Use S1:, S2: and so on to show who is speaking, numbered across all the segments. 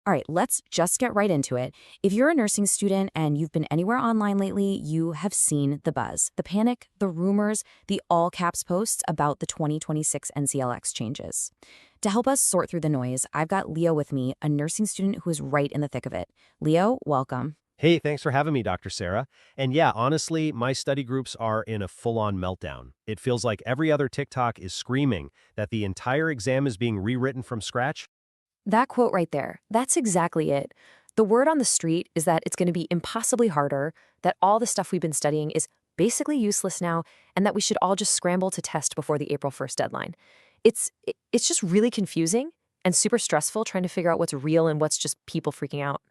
S1: All right, let's just get right into it. If you're a nursing student and you've been anywhere online lately, you have seen the buzz, the panic, the rumors, the all caps posts about the 2026 NCLX changes. To help us sort through the noise, I've got Leo with me, a nursing student who is right in the thick of it. Leo, welcome.
S2: Hey, thanks for having me, Dr. Sarah. And yeah, honestly, my study groups are in a full-on meltdown. It feels like every other TikTok is screaming that the entire exam is being rewritten from scratch.
S1: That quote right there, that's exactly it. The word on the street is that it's going to be impossibly harder, that all the stuff we've been studying is basically useless now, and that we should all just scramble to test before the April 1st deadline. It's just really confusing and super stressful trying to figure out what's real and what's just people freaking out.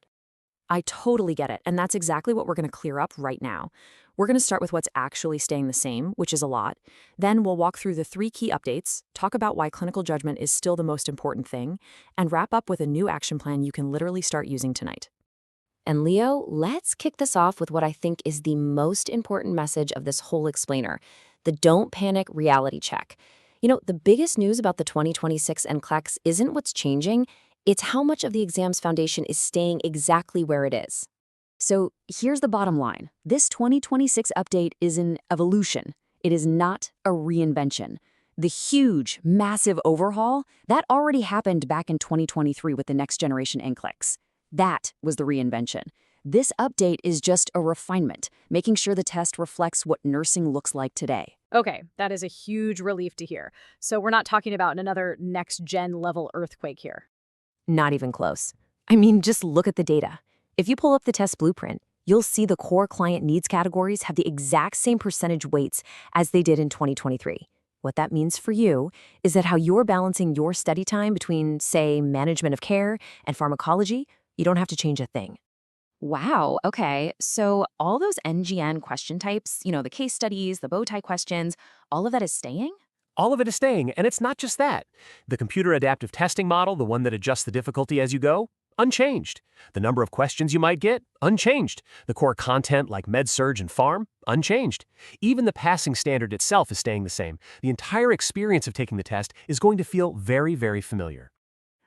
S1: I totally get it, and that's exactly what we're going to clear up right now. We're going to start with what's actually staying the same, which is a lot. Then we'll walk through the 3 key updates, talk about why clinical judgment is still the most important thing, and wrap up with a new action plan you can literally start using tonight. And Leo, let's kick this off with what I think is the most important message of this whole explainer, the don't panic reality check. You know, the biggest news about the 2026 NCLEX isn't what's changing, it's how much of the exam's foundation is staying exactly where it is. So here's the bottom line. This 2026 update is an evolution. It is not a reinvention. The huge, massive overhaul, that already happened back in 2023 with the next generation NCLEX. That was the reinvention. This update is just a refinement, making sure the test reflects what nursing looks like today.
S3: Okay, that is a huge relief to hear. So we're not talking about another next-gen level earthquake here.
S1: Not even close. I mean, just look at the data. If you pull up the test blueprint, you'll see the core client needs categories have the exact same percentage weights as they did in 2023. What that means for you is that how you're balancing your study time between, say, management of care and pharmacology, you don't have to change a thing. Wow, okay. So all those NGN question types, the case studies, the bow tie questions, all of that is staying?
S2: All of it is staying, and it's not just that. The computer adaptive testing model, the one that adjusts the difficulty as you go, unchanged. The number of questions you might get, unchanged. The core content like med-surg and pharm, unchanged. Even the passing standard itself is staying the same. The entire experience of taking the test is going to feel very, very familiar.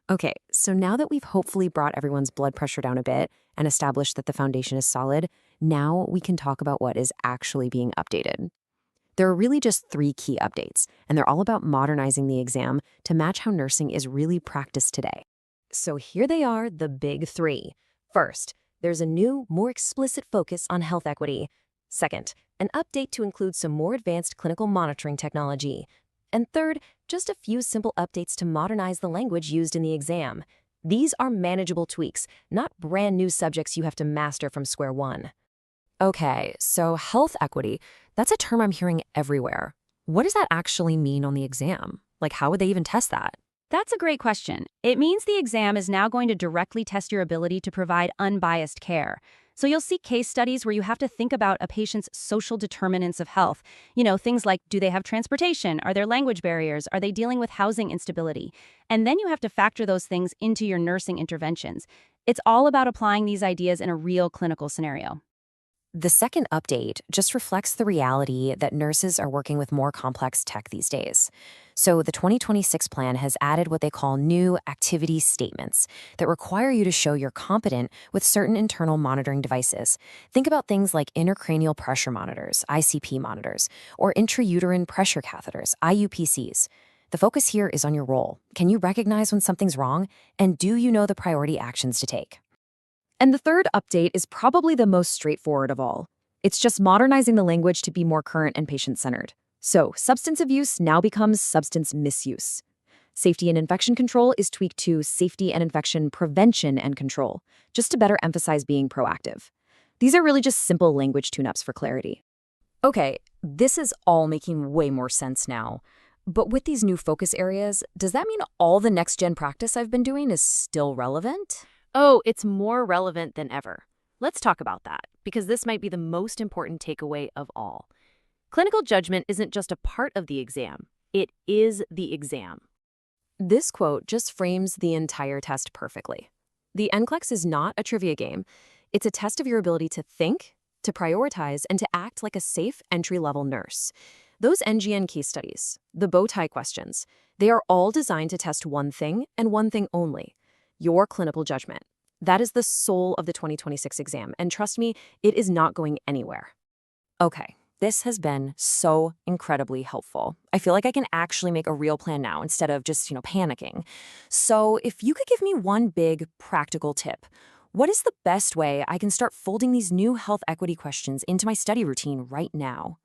S1: Okay, so now that we've hopefully brought everyone's blood pressure down a bit and established that the foundation is solid, now we can talk about what is actually being updated. There are really just 3 key updates, and they're all about modernizing the exam to match how nursing is really practiced today. So here they are, the big 3. First, there's a new, more explicit focus on health equity. Second, an update to include some more advanced clinical monitoring technology. And third, just a few simple updates to modernize the language used in the exam. These are manageable tweaks, not brand new subjects you have to master from square one. Okay, so health equity, that's a term I'm hearing everywhere. What does that actually mean on the exam? Like, how would they even test that?
S4: That's a great question. It means the exam is now going to directly test your ability to provide unbiased care. So you'll see case studies where you have to think about a patient's social determinants of health. Things like, do they have transportation? Are there language barriers? Are they dealing with housing instability? And then you have to factor those things into your nursing interventions. It's all about applying these ideas in a real clinical scenario.
S1: The second update just reflects the reality that nurses are working with more complex tech these days. So the 2026 plan has added what they call new activity statements that require you to show you're competent with certain internal monitoring devices. Think about things like intracranial pressure monitors, ICP monitors, or intrauterine pressure catheters, IUPCs. The focus here is on your role. Can you recognize when something's wrong? And do you know the priority actions to take? And the third update is probably the most straightforward of all. It's just modernizing the language to be more current and patient-centered. So, substance abuse now becomes substance misuse. Safety and infection control is tweaked to safety and infection prevention and control, just to better emphasize being proactive. These are really just simple language tune-ups for clarity. Okay, this is all making way more sense now. But with these new focus areas, does that mean all the next-gen practice I've been doing is still relevant?
S3: Oh, it's more relevant than ever. Let's talk about that, because this might be the most important takeaway of all. Clinical judgment isn't just a part of the exam. It is the exam.
S1: This quote just frames the entire test perfectly. The NCLEX is not a trivia game. It's a test of your ability to think, to prioritize, and to act like a safe entry-level nurse. Those NGN case studies, the bow tie questions, they are all designed to test one thing and one thing only: your clinical judgment. That is the soul of the 2026 exam, and trust me, it is not going anywhere. Okay, this has been so incredibly helpful. I feel like I can actually make a real plan now instead of just, panicking. So if you could give me one big practical tip, what is the best way I can start folding these new health equity questions into my study routine right now?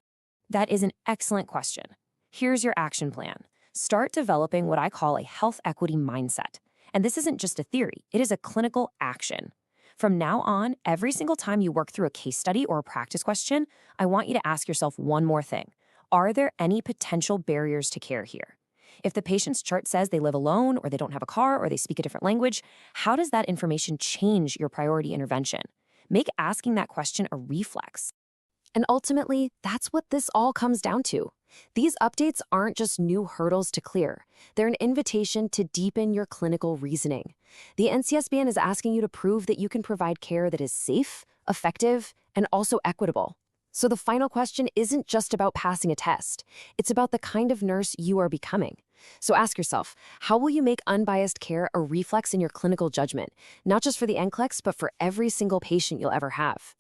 S1: That is an excellent question. Here's your action plan. Start developing what I call a health equity mindset. And this isn't just a theory, it is a clinical action. From now on, every single time you work through a case study or a practice question, I want you to ask yourself one more thing. Are there any potential barriers to care here? If the patient's chart says they live alone, or they don't have a car, or they speak a different language, how does that information change your priority intervention? Make asking that question a reflex. And ultimately, that's what this all comes down to. These updates aren't just new hurdles to clear. They're an invitation to deepen your clinical reasoning. The NCSBN is asking you to prove that you can provide care that is safe, effective, and also equitable. So the final question isn't just about passing a test. It's about the kind of nurse you are becoming. So ask yourself, how will you make unbiased care a reflex in your clinical judgment, not just for the NCLEX, but for every single patient you'll ever have?